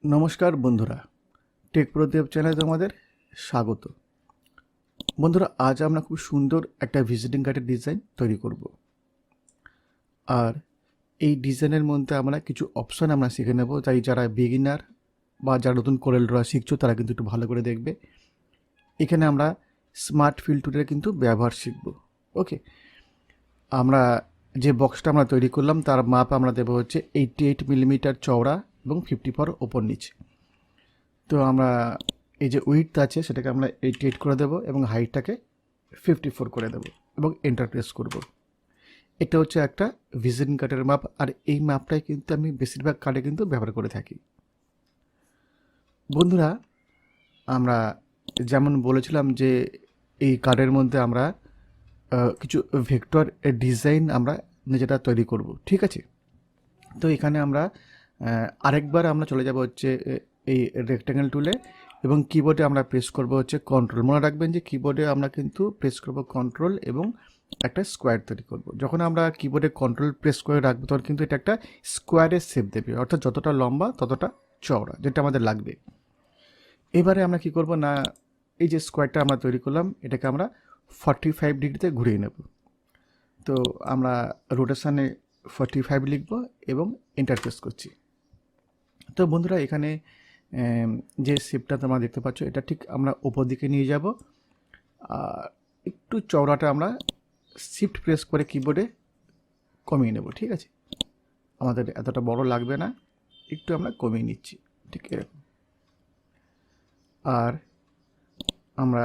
নমস্কার বন্ধুরা, টেকপ্রো দেব চ্যানেলে তোমাদের স্বাগত। বন্ধুরা, আজ আমরা খুব সুন্দর একটা ভিজিটিং কার্ডের ডিজাইন তৈরি করব। আর এই ডিজাইনের মধ্যে আমরা কিছু অপশান আমরা শিখে নেব, তাই যারা বিগিনার বা যারা নতুন CorelDRAW শিখছো তারা কিন্তু একটু ভালো করে দেখবে। এখানে আমরা স্মার্ট ফিল টুলের কিন্তু ব্যবহার শিখব। ওকে, আমরা যে বক্সটা আমরা তৈরি করলাম তার মাপ আমরা দেবো হচ্ছে 88 মিলিমিটার চওড়া এবং 54 ওপর নিচে। তো আমরা এই যে উইডথ আছে সেটাকে আমরা 88 করে দেবো এবং হাইটটাকে 54 করে দেবো এবং এন্টার প্রেস করব। এটা হচ্ছে একটা ভিজিটিং কার্ডের মাপ, আর এই মাপটাই কিন্তু আমি বেশিরভাগ কার্ডে কিন্তু ব্যবহার করে থাকি। বন্ধুরা, আমরা যেমন বলেছিলাম যে এই কার্ডের মধ্যে আমরা কিছু ভেক্টর ডিজাইন আমরা নিজেরা তৈরি করব, ঠিক আছে? তো এখানে আমরা আরেকবার আমরা চলে যাব হচ্ছে এই রেক্ট্যাঙ্গেল টুলে এবং কিবোর্ডে আমরা প্রেস করব হচ্ছে কন্ট্রোল। মনে রাখবেন যে কিবোর্ডে আমরা কিন্তু প্রেস করব কন্ট্রোল এবং একটা স্কোয়ার তৈরি করব। যখন আমরা কিবোর্ডে কন্ট্রোল প্রেস করে রাখবো তখন কিন্তু এটা একটা স্কোয়ারের শেপ দেবে, অর্থাৎ যতটা লম্বা ততটা চওড়া, যেটা আমাদের লাগবে। এবারে আমরা কি করব না, এই যে স্কোয়ারটা আমরা তৈরি করলাম এটাকে আমরা 45 ডিগ্রিতে ঘুরিয়ে নেব। তো আমরা রোটেশানে 45 লিখব এবং এন্টার প্রেস করছি। তো বন্ধুরা, এখানে যে শেপটা তোমরা দেখতে পাচ্ছ এটা ঠিক আমরা উপর দিকে নিয়ে যাব। আর একটু চওড়াটা আমরা শিফট প্রেস করে কিবোর্ডে কমিয়ে নেব, ঠিক আছে? আমাদের এতটা বড় লাগবে না, একটু আমরা কমিয়ে নিচ্ছি, ঠিক এরকম। আর আমরা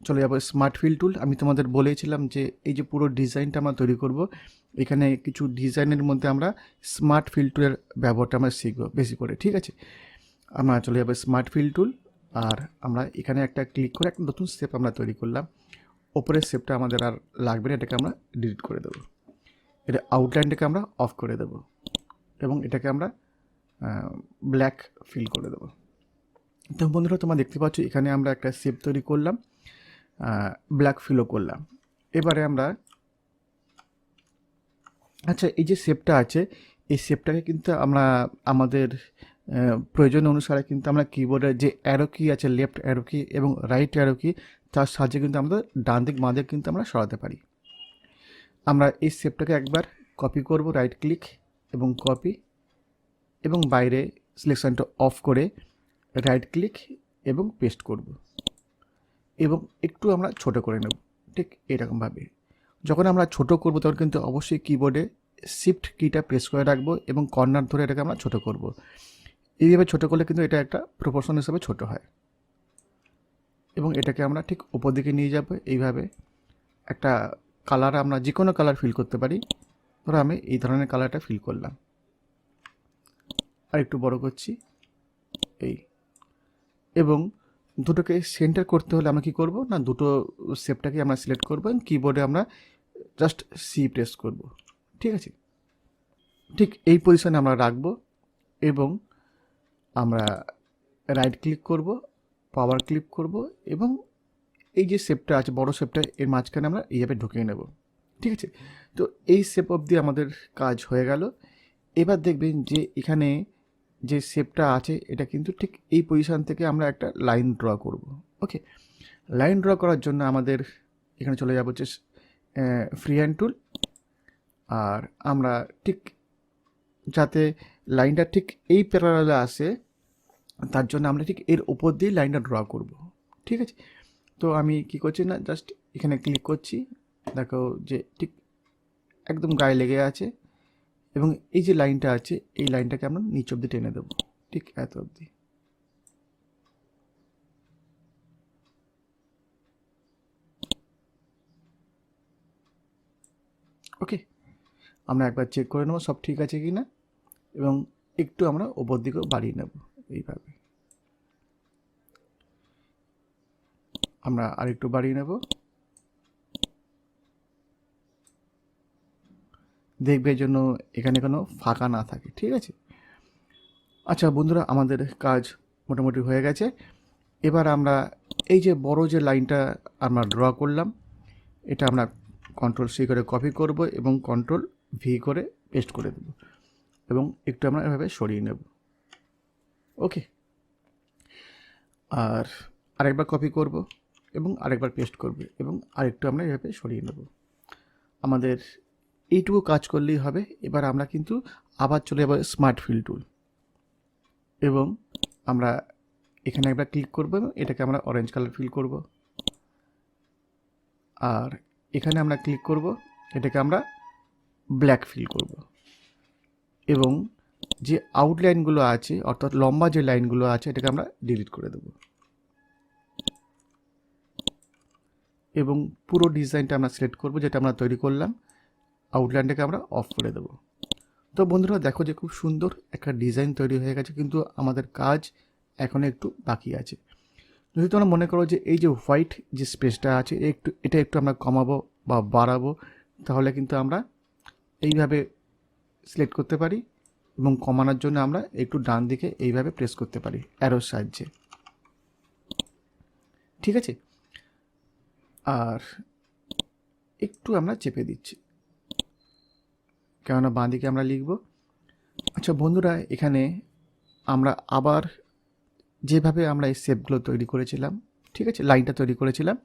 চলে যাব স্মার্ট ফিল টুল। আমি তোমাদের বলেছিলাম যে এই যে পুরো ডিজাইনটা আমরা তৈরি করব, এখানে কিছু ডিজাইনের মধ্যে আমরা স্মার্ট ফিল টুলের ব্যবহারটা আমরা শিখব বেশি করে, ঠিক আছে? আমরা চলে যাব স্মার্ট ফিল টুল, আর আমরা এখানে একটা ক্লিক করে একটা নতুন শেপ আমরা তৈরি করলাম। ওপরের শেপটা আমাদের আর লাগবে না, এটাকে আমরা ডিলিট করে দেবো। এটা আউটলাইনটাকে আমরা অফ করে দেব এবং এটাকে আমরা ব্ল্যাক ফিল করে দেবো। তো বন্ধুরা, তোমরা দেখতে পাচ্ছ এখানে আমরা একটা শেপ তৈরি করলাম, ব্ল্যাক ফিলও করলাম। এবারে আমরা আচ্ছা, এই যে শেপটা আছে এই শেপটাকে কিন্তু আমরা আমাদের প্রয়োজন অনুসারে কিন্তু আমরা কিবোর্ডের যে অ্যারো কি আছে, লেফট অ্যারো কি এবং রাইট অ্যারো কি, তার সাহায্যে কিন্তু আমাদের ডান দিক বাঁ দিক কিন্তু আমরা সরাতে পারি। আমরা এই শেপটাকে একবার কপি করব, রাইট ক্লিক এবং কপি, এবং বাইরে সিলেকশনটা অফ করে রাইট ক্লিক এবং পেস্ট করব এবং একটু আমরা ছোট করে নেব, ঠিক এরকমভাবে। যখন আমরা ছোট করব তখন কিন্তু অবশ্যই কিবোর্ডে শিফট কিটা প্রেস করে রাখবো এবং কর্নার ধরে এটাকে আমরা ছোট করব। এইভাবে ছোট করলে কিন্তু এটা একটা প্রপোর্শন হিসেবে ছোট হয় এবং এটাকে আমরা ঠিক উপর দিকে নিয়ে যাব। এইভাবে একটা কালার আমরা যে কোনো কালার ফিল করতে পারি। ধরো আমি এই ধরনের কালারটা ফিল করলাম, আর একটু বড় করছি এই। এবং দুটোকে সেন্টার করতে হলে আমরা কি করব না, দুটো শেপটাকে আমরা সিলেক্ট করব এবং কিবোর্ডে আমরা জাস্ট সি প্রেস করব, ঠিক আছে? ঠিক এই পজিশনে আমরা রাখবো এবং আমরা রাইট ক্লিক করব, পাওয়ার ক্লিক করব এবং এই যে শেপটা আছে বড় শেপটা এর মাঝখানে আমরা এইভাবে ঢুকিয়ে নেব, ঠিক আছে? তো এই শেপ অবধি আমাদের কাজ হয়ে গেল। এবার দেখবেন যে এখানে যে শেপটা আছে এটা কিন্তু ঠিক এই পজিশন থেকে আমরা একটা লাইন ড্র করব। ওকে, লাইন ড্র করার জন্য আমাদের এখানে চলে যাব হচ্ছে ফ্রি হ্যান্ড টুল, আর আমরা ঠিক যাতে লাইনটা ঠিক এই প্যারালালে আসে তার জন্য আমরা ঠিক এর উপর দিয়ে লাইনটা ড্র করব, ঠিক আছে? তো আমি কি করছি না, জাস্ট এখানে ক্লিক করছি, দেখো যে ঠিক একদম গায়ে লেগে আছে এবং এই যে লাইনটা আছে এই লাইনটাকে আমরা নিচ অবধি টেনে দেবো, ঠিক এত অবধি। ওকে, আমরা একবার চেক করে নেবো সব ঠিক আছে কি না, এবং একটু আমরা ওপর দিকেও বাড়িয়ে নেব। এইভাবে আমরা আরেকটু বাড়িয়ে নেব, দেখবে জন্য এখানে কোনো ফাঁকা না থাকে, ঠিক আছে? আচ্ছা বন্ধুরা, আমাদের কাজ মোটামুটি হয়ে গেছে। এবার আমরা এই যে বড় যে লাইনটা আমরা ড্র করলাম এটা আমরা কন্ট্রোল সি করে কপি করব এবং কন্ট্রোল ভি করে পেস্ট করে দেব এবং একটু আমরা এভাবে সরিয়ে নেব। ওকে, আর আরেকবার কপি করব এবং আরেকবার পেস্ট করব এবং আরেকটু আমরা এভাবে সরিয়ে নেব। আমাদের এইটুকু কাজ করলেই হবে। এবার আমরা কিন্তু আবার চলে যাব স্মার্ট ফিল টুল এবং আমরা এখানে একবার ক্লিক করব এবং এটাকে আমরা অরেঞ্জ কালার ফিল করব। আর এখানে আমরা ক্লিক করব, এটাকে আমরা ব্ল্যাক ফিল করব এবং যে আউটলাইনগুলো আছে অর্থাৎ লম্বা যে লাইনগুলো আছে এটাকে আমরা ডিলিট করে দেব এবং পুরো ডিজাইনটা আমরা সিলেক্ট করব যেটা আমরা তৈরি করলাম, আউটলাইনটাকে আমরা অফ করে দেব। তো বন্ধুরা দেখো যে খুব সুন্দর একটা ডিজাইন তৈরি হয়ে গেছে, কিন্তু আমাদের কাজ এখনো একটু বাকি আছে। যদি তোমরা মনে করো যে এই যে হোয়াইট যে স্পেসটা আছে এটা একটু আমরা কমাবো বা বাড়াবো, তাহলে কিন্তু আমরা এইভাবে সিলেক্ট করতে পারি এবং কমানোর জন্য আমরা একটু ডান দিকে এইভাবে প্রেস করতে পারি অ্যারোর সাহায্যে। ঠিক আছে, আর একটু আমরা চেপে দিচ্ছি কেননা বাঁ দিকে আমরা লিখব। আচ্ছা বন্ধুরা, এখানে আমরা আবার যেভাবে আমরা এই শেপগুলো তৈরি করেছিলাম, ঠিক আছে, লাইনটা তৈরি করেছিলাম,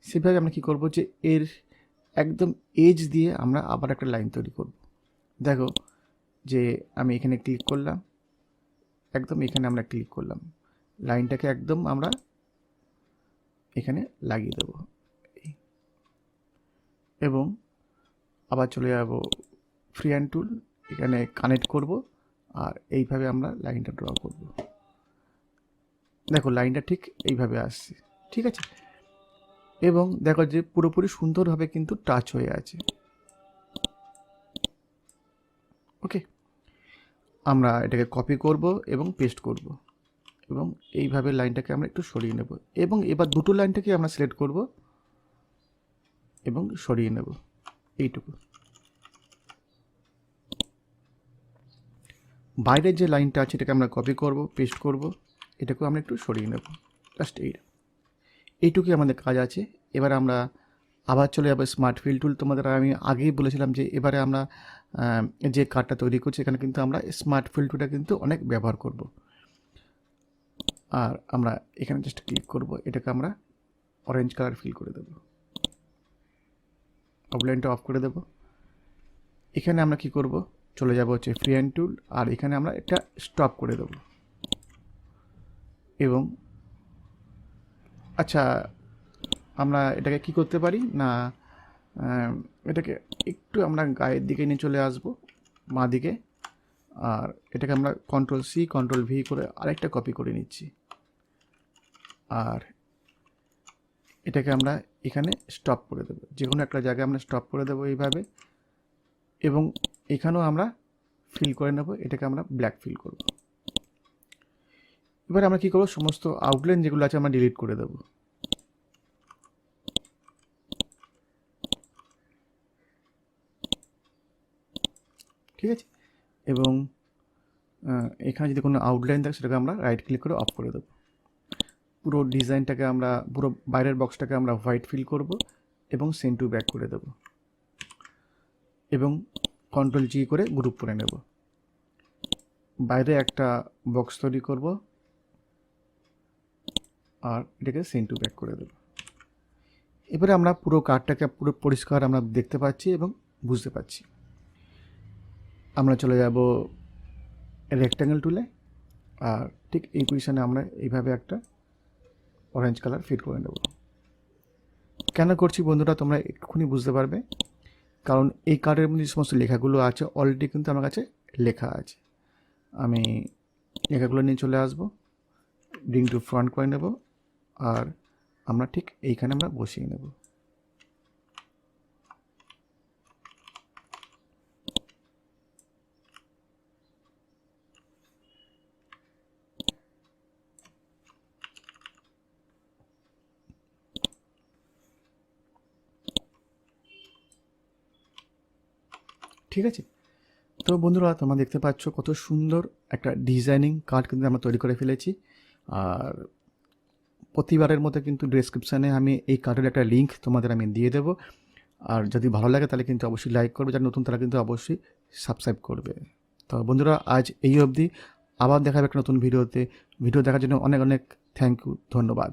সেভাবে আমরা কি করব যে এর একদম এজ দিয়ে আমরা আবার একটা লাইন তৈরি করব। দেখো যে আমি এখানে ক্লিক করলাম, একদম এখানে আমরা ক্লিক করলাম, লাইনটাকে একদম আমরা এখানে লাগিয়ে দেব এবং আবার চলে যাব ফ্রি হ্যান্ড টুল, এখানে কানেক্ট করব আর এইভাবে আমরা লাইনটা ড্র করব। দেখো লাইনটা ঠিক এইভাবে আসছে, ঠিক আছে, এবং দেখো যে পুরোপুরি সুন্দরভাবে কিন্তু টাচ হয়ে আছে। ওকে, আমরা এটাকে কপি করব এবং পেস্ট করব এবং এইভাবে লাইনটাকে আমরা একটু সরিয়ে নেব এবং এবার দুটো লাইনটাকে আমরা সিলেক্ট করব এবং সরিয়ে নেব এইটুকু। বাইরের যে লাইনটা আছে এটাকে আমরা কপি করব, পেস্ট করব, এটাকেও আমরা একটু সরিয়ে নেব, জাস্ট এইটুকুই আমাদের কাজ আছে। এবার আমরা আবার চলে যাবো স্মার্ট ফিল টুল। তোমাদের আমি আগেই বলেছিলাম যে এবারে আমরা যে কার্ডটা তৈরি করছি এখানে কিন্তু আমরা স্মার্ট ফিল টুলটা কিন্তু অনেক ব্যবহার করব। আর আমরা এখানে জাস্ট ক্লিক করব, এটাকে আমরা অরেঞ্জ কালার ফিল করে দেব, আউটলাইনটা অফ করে দেব। এখানে আমরা কি করব, চলে যাব হচ্ছে ফ্রি হ্যান্ড টুল আর এখানে আমরা এটা স্টপ করে দেব এবং আচ্ছা আমরা এটাকে কি করতে পারি না, এটাকে একটু আমরা গায়ের দিকে নিয়ে চলে আসব বাঁ দিকে, আর এটাকে আমরা CTRL-C CTRL-V করে আরেকটা কপি করে নিচ্ছি আর এটাকে আমরা এখানে স্টপ করে দেবো, যে কোনো একটা জায়গায় আমরা স্টপ করে দেবো এইভাবে এবং এখানেও আমরা ফিল করে নেব, এটাকে আমরা ব্ল্যাক ফিল করব। এবার আমরা কি করব, সমস্ত আউটলাইন যেগুলো আছে আমরা ডিলিট করে দেব। ঠিক আছে, এবং এখানে যদি কোনো আউটলাইন থাকে সেটাকে আমরা রাইট ক্লিক করে অফ করে দেবো। পুরো ডিজাইনটাকে আমরা পুরো বাইরের বক্সটাকে আমরা হোয়াইট ফিল করব এবং সেন্ড টু ব্যাক করে দেব এবং CTRL-G করে গ্রুপ করে নেব। বাইরে একটা বক্স তৈরি করব আর এটাকে সেন্ড টু ব্যাক করে দেব। এবারে আমরা পুরো কার্ডটাকে পুরো পরিষ্কার আমরা দেখতে পাচ্ছি এবং বুঝতে পারছি। আমরা চলে যাব রেক্ট্যাঙ্গেল টুলে আর ঠিক এই পজিশনে আমরা এইভাবে একটা অরেঞ্জ কালার ফিট করে নেব। কেন করছি বন্ধুরা তোমরা এক্ষুনি বুঝতে পারবে, কারণ এই কার্ডের মধ্যে যে সমস্ত লেখাগুলো আছে অলরেডি কিন্তু আমার কাছে লেখা আছে। আমি লেখাগুলো নিয়ে চলে আসব, ব্রিং টু ফ্রন্ট করে নেব আর আমরা ঠিক এইখানে আমরা বসিয়ে নেব। ঠিক আছে, তো বন্ধুরা তোমরা দেখতে পাচ্ছ কত সুন্দর একটা ডিজাইনিং কার্ড কিন্তু আমরা তৈরি করে ফেলেছি। আর প্রতিবারের মতো কিন্তু ডেসক্রিপশানে আমি এই কার্ডের একটা লিঙ্ক তোমাদের আমি দিয়ে দেবো। আর যদি ভালো লাগে তাহলে কিন্তু অবশ্যই লাইক করবে, যারা নতুন তারা কিন্তু অবশ্যই সাবস্ক্রাইব করবে। তো বন্ধুরা আজ এই অবধি, আবার দেখা হবে একটা নতুন ভিডিওতে। ভিডিও দেখার জন্য অনেক অনেক থ্যাংক ইউ, ধন্যবাদ।